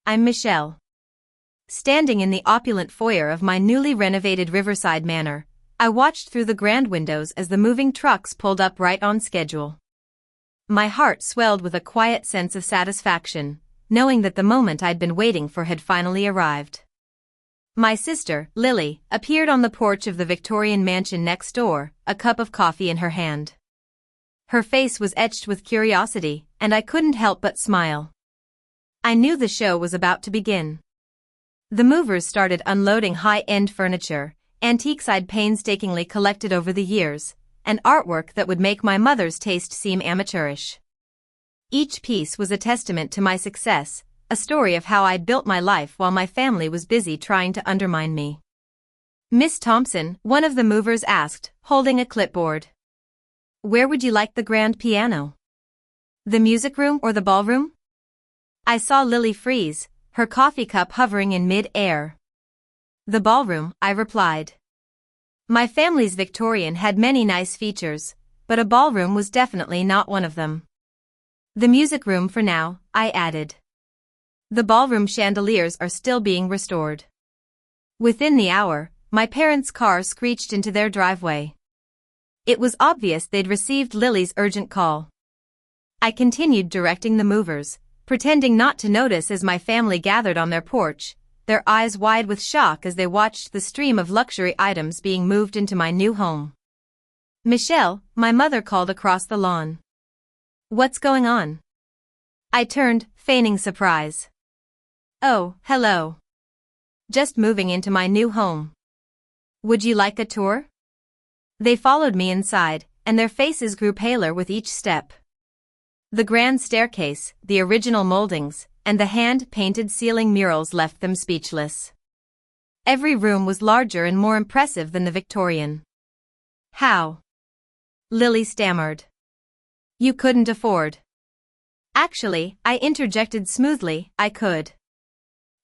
I'm Michelle. Standing in the opulent foyer of my newly renovated Riverside Manor, I watched through the grand windows as the moving trucks pulled up right on schedule. My heart swelled with a quiet sense of satisfaction, knowing that the moment I'd been waiting for had finally arrived. My sister, Lily, appeared on the porch of the Victorian mansion next door, a cup of coffee in her hand. Her face was etched with curiosity, and I couldn't help but smile. I knew the show was about to begin. The movers started unloading high-end furniture, antiques I'd painstakingly collected over the years, and artwork that would make my mother's taste seem amateurish. Each piece was a testament to my success, a story of how I'd built my life while my family was busy trying to undermine me. "Miss Thompson," one of the movers asked, holding a clipboard. "Where would you like the grand piano? The music room or the ballroom?" I saw Lily freeze, her coffee cup hovering in mid-air. "The ballroom," I replied. My family's Victorian had many nice features, but a ballroom was definitely not one of them. "The music room for now," I added. "The ballroom chandeliers are still being restored." Within the hour, my parents' car screeched into their driveway. It was obvious they'd received Lily's urgent call. I continued directing the movers, pretending not to notice as my family gathered on their porch, their eyes wide with shock as they watched the stream of luxury items being moved into my new home. "Michelle," my mother called across the lawn. "What's going on?" I turned, feigning surprise. "Oh, hello. Just moving into my new home. Would you like a tour?" They followed me inside, and their faces grew paler with each step. The grand staircase, the original moldings, and the hand-painted ceiling murals left them speechless. Every room was larger and more impressive than the Victorian. "How?" Lily stammered. "You couldn't afford." "Actually," I interjected smoothly, "I could.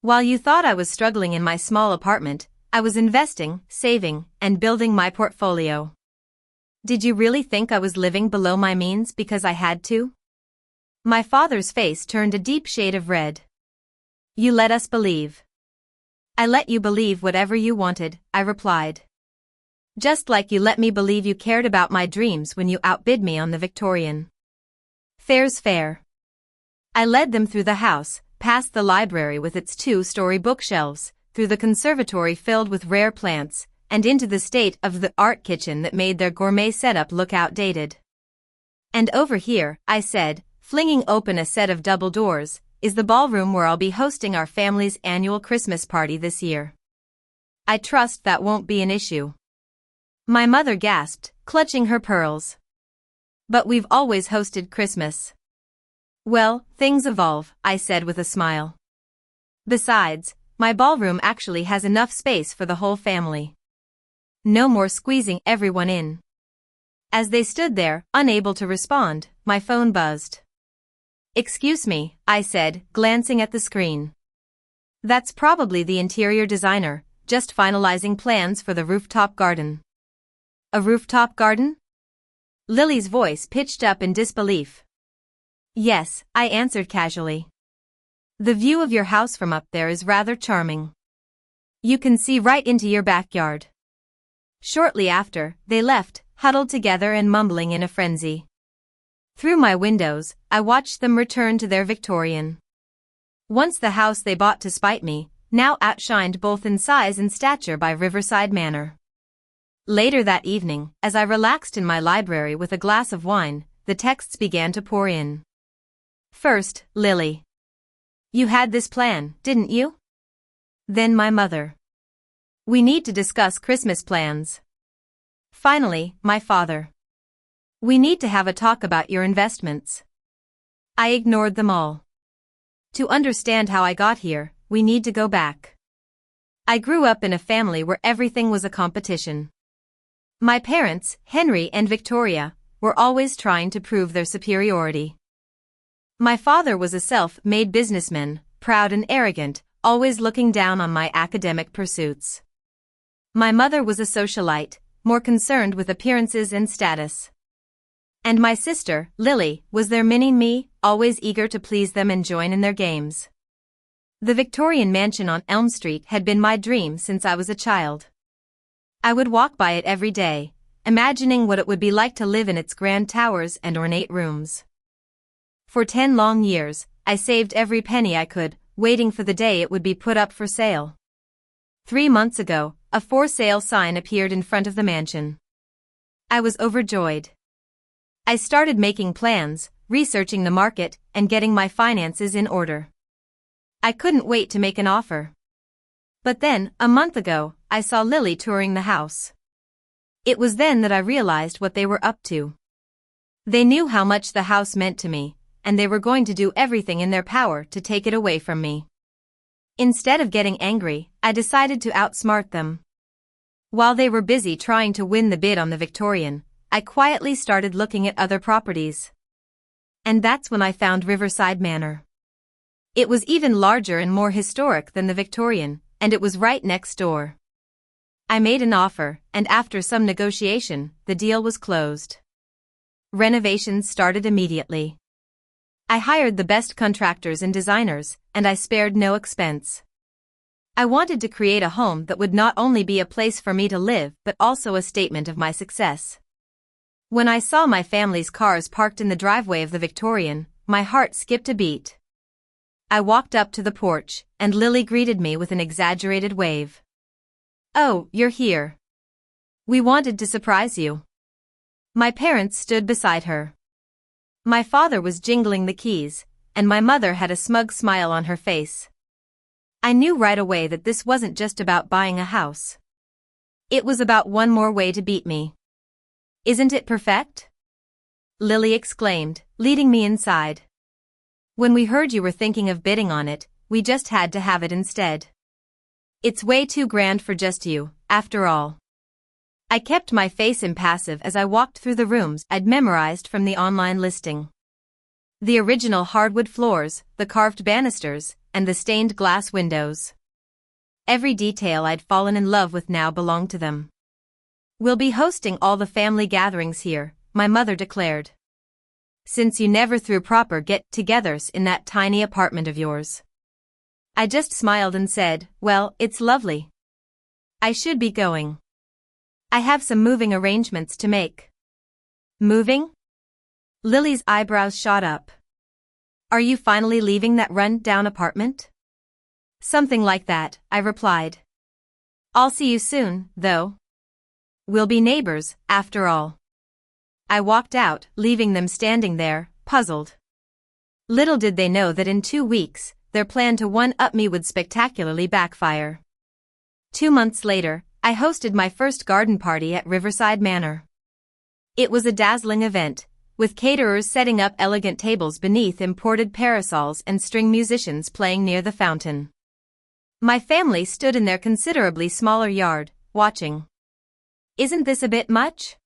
While you thought I was struggling in my small apartment, I was investing, saving, and building my portfolio. Did you really think I was living below my means because I had to?" My father's face turned a deep shade of red. "You let us believe." "I let you believe whatever you wanted," I replied. "Just like you let me believe you cared about my dreams when you outbid me on the Victorian." "Fair's fair." I led them through the house, past the library with its 2-story bookshelves, through the conservatory filled with rare plants, and into the state-of-the-art kitchen that made their gourmet setup look outdated. "And over here," I said, flinging open a set of double doors, "is the ballroom where I'll be hosting our family's annual Christmas party this year. I trust that won't be an issue." My mother gasped, clutching her pearls. "But we've always hosted Christmas." "Well, things evolve," I said with a smile. "Besides, my ballroom actually has enough space for the whole family. No more squeezing everyone in." As they stood there, unable to respond, my phone buzzed. "Excuse me," I said, glancing at the screen. "That's probably the interior designer, just finalizing plans for the rooftop garden." "A rooftop garden?" Lily's voice pitched up in disbelief. "Yes," I answered casually. "The view of your house from up there is rather charming. You can see right into your backyard." Shortly after, they left, huddled together and mumbling in a frenzy. Through my windows, I watched them return to their Victorian. Once the house they bought to spite me, now outshined both in size and stature by Riverside Manor. Later that evening, as I relaxed in my library with a glass of wine, the texts began to pour in. First, Lily. "You had this plan, didn't you?" Then my mother. "We need to discuss Christmas plans." Finally, my father. "We need to have a talk about your investments." I ignored them all. To understand how I got here, we need to go back. I grew up in a family where everything was a competition. My parents, Henry and Victoria, were always trying to prove their superiority. My father was a self-made businessman, proud and arrogant, always looking down on my academic pursuits. My mother was a socialite, more concerned with appearances and status. And my sister, Lily, was their mini-me, always eager to please them and join in their games. The Victorian mansion on Elm Street had been my dream since I was a child. I would walk by it every day, imagining what it would be like to live in its grand towers and ornate rooms. For 10 long years, I saved every penny I could, waiting for the day it would be put up for sale. 3 months ago, a for sale sign appeared in front of the mansion. I was overjoyed. I started making plans, researching the market, and getting my finances in order. I couldn't wait to make an offer. But then, a month ago, I saw Lily touring the house. It was then that I realized what they were up to. They knew how much the house meant to me, and they were going to do everything in their power to take it away from me. Instead of getting angry, I decided to outsmart them. While they were busy trying to win the bid on the Victorian, I quietly started looking at other properties. And that's when I found Riverside Manor. It was even larger and more historic than the Victorian, and it was right next door. I made an offer, and after some negotiation, the deal was closed. Renovations started immediately. I hired the best contractors and designers, and I spared no expense. I wanted to create a home that would not only be a place for me to live but also a statement of my success. When I saw my family's cars parked in the driveway of the Victorian, my heart skipped a beat. I walked up to the porch, and Lily greeted me with an exaggerated wave. "Oh, you're here. We wanted to surprise you." My parents stood beside her. My father was jingling the keys, and my mother had a smug smile on her face. I knew right away that this wasn't just about buying a house. It was about one more way to beat me. "Isn't it perfect?" Lily exclaimed, leading me inside. "When we heard you were thinking of bidding on it, we just had to have it instead. It's way too grand for just you, after all." I kept my face impassive as I walked through the rooms I'd memorized from the online listing. The original hardwood floors, the carved banisters, and the stained glass windows. Every detail I'd fallen in love with now belonged to them. "We'll be hosting all the family gatherings here," my mother declared. "Since you never threw proper get-togethers in that tiny apartment of yours." I just smiled and said, "Well, it's lovely. I should be going. I have some moving arrangements to make." "Moving?" Lily's eyebrows shot up. "Are you finally leaving that run-down apartment?" "Something like that," I replied. "I'll see you soon, though. We'll be neighbors, after all." I walked out, leaving them standing there, puzzled. Little did they know that in 2 weeks, their plan to one-up me would spectacularly backfire. 2 months later, I hosted my first garden party at Riverside Manor. It was a dazzling event, with caterers setting up elegant tables beneath imported parasols and string musicians playing near the fountain. My family stood in their considerably smaller yard, watching. "Isn't this a bit much?"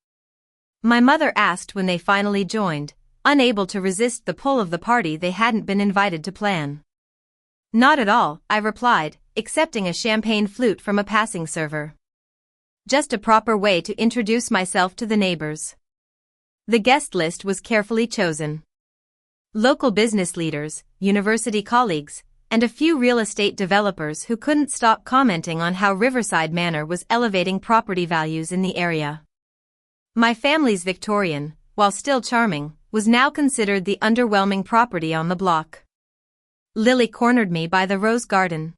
my mother asked when they finally joined, unable to resist the pull of the party they hadn't been invited to plan. "Not at all," I replied, accepting a champagne flute from a passing server. "Just a proper way to introduce myself to the neighbors." The guest list was carefully chosen. Local business leaders, university colleagues, and a few real estate developers who couldn't stop commenting on how Riverside Manor was elevating property values in the area. My family's Victorian, while still charming, was now considered the underwhelming property on the block. Lily cornered me by the rose garden.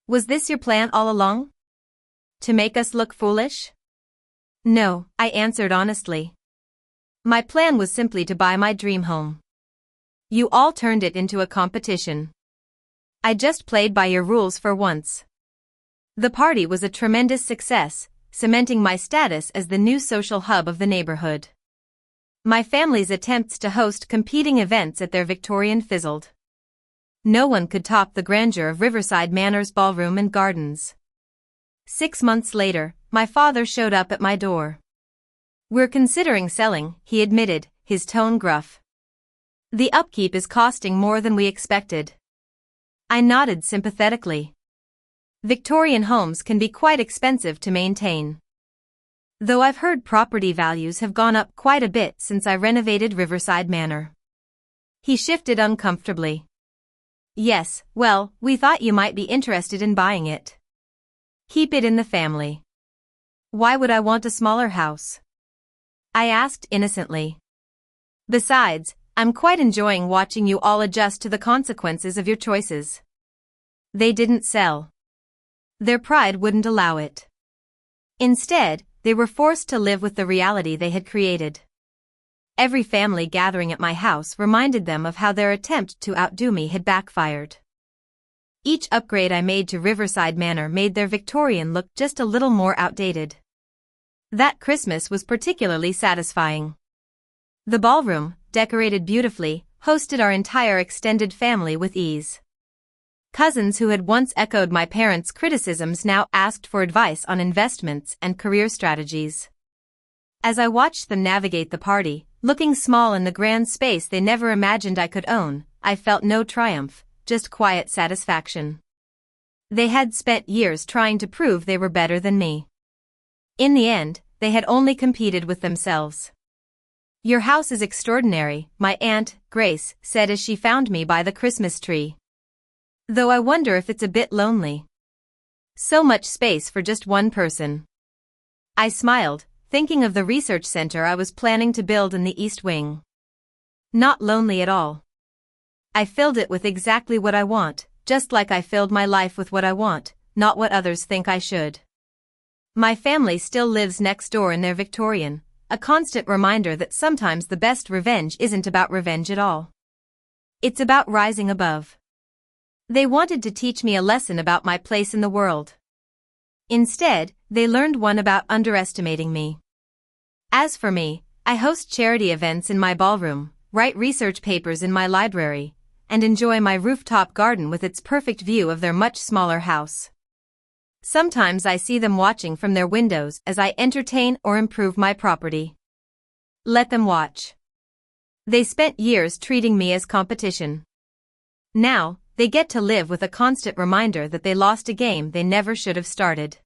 "Was this your plan all along? To make us look foolish?" "No," I answered honestly. "My plan was simply to buy my dream home. You all turned it into a competition. I just played by your rules for once." The party was a tremendous success, cementing my status as the new social hub of the neighborhood. My family's attempts to host competing events at their Victorian fizzled. No one could top the grandeur of Riverside Manor's ballroom and gardens. 6 months later, my father showed up at my door. "We're considering selling," he admitted, his tone gruff. "The upkeep is costing more than we expected." I nodded sympathetically. Victorian homes can be quite expensive to maintain. Though I've heard property values have gone up quite a bit since I renovated Riverside Manor. He shifted uncomfortably. Yes, well, we thought you might be interested in buying it. Keep it in the family. Why would I want a smaller house? I asked innocently. Besides, I'm quite enjoying watching you all adjust to the consequences of your choices. They didn't sell. Their pride wouldn't allow it. Instead, they were forced to live with the reality they had created. Every family gathering at my house reminded them of how their attempt to outdo me had backfired. Each upgrade I made to Riverside Manor made their Victorian look just a little more outdated. That Christmas was particularly satisfying. The ballroom, decorated beautifully, hosted our entire extended family with ease. Cousins who had once echoed my parents' criticisms now asked for advice on investments and career strategies. As I watched them navigate the party, looking small in the grand space they never imagined I could own, I felt no triumph, just quiet satisfaction. They had spent years trying to prove they were better than me. In the end, they had only competed with themselves. "Your house is extraordinary," my Aunt, Grace, said as she found me by the Christmas tree. "Though I wonder if it's a bit lonely. So much space for just one person." I smiled, thinking of the research center I was planning to build in the East Wing. Not lonely at all. I filled it with exactly what I want, just like I filled my life with what I want, not what others think I should. My family still lives next door in their Victorian, a constant reminder that sometimes the best revenge isn't about revenge at all. It's about rising above. They wanted to teach me a lesson about my place in the world. Instead, they learned one about underestimating me. As for me, I host charity events in my ballroom, write research papers in my library, and enjoy my rooftop garden with its perfect view of their much smaller house. Sometimes I see them watching from their windows as I entertain or improve my property. Let them watch. They spent years treating me as competition. Now, they get to live with a constant reminder that they lost a game they never should have started.